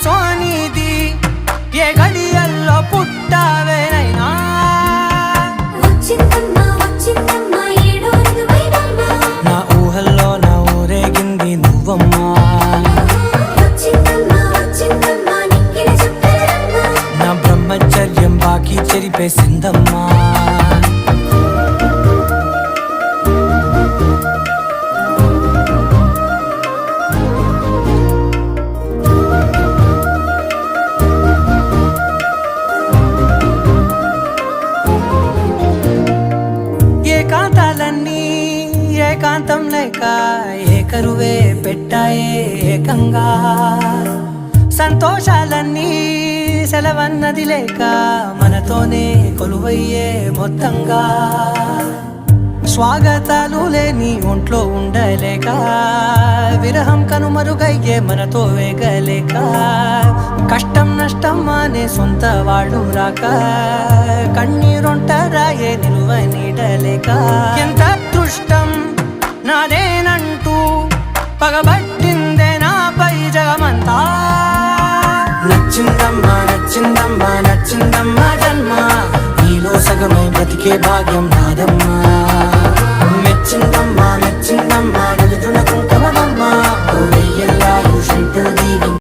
సోనిది ఏ గడియల్లో పుట్టావేనైనా నా ఊహల్లో నా ఊరేగింది నువ్వమ్మా నా బ్రహ్మచర్యం బాకీ చెరిపేసిందమ్మా ఏకాంతాలన్నీ ఏకాంతం లేక ఏకరువే పెట్టాయే ఏకంగా సంతోషాలన్నీ సెలవన్నది లేక మనతోనే కొలువయ్యే మొత్తంగా స్వాగతాలు లేని ఒంట్లో ఉండలేక విరహం కనుమరుగయ్యే మనతో వేగలేక కష్టం నష్టం అనే సొంత వాళ్ళు రాక కన్నీరొంటరాయే నిలువ నీడలేక ఎంత అదృష్టం నాదేనంటూ పగబట్టిందే నాపై జగమంతా నచ్చిందమ్మా నచ్చిందమ్మా నచ్చిందమ్మా జన్మ నీలో సగమై బ్రతికే భాగ్యం నాదమ్మా మెచ్చిందమ్మా మెచ్చిందమ్మా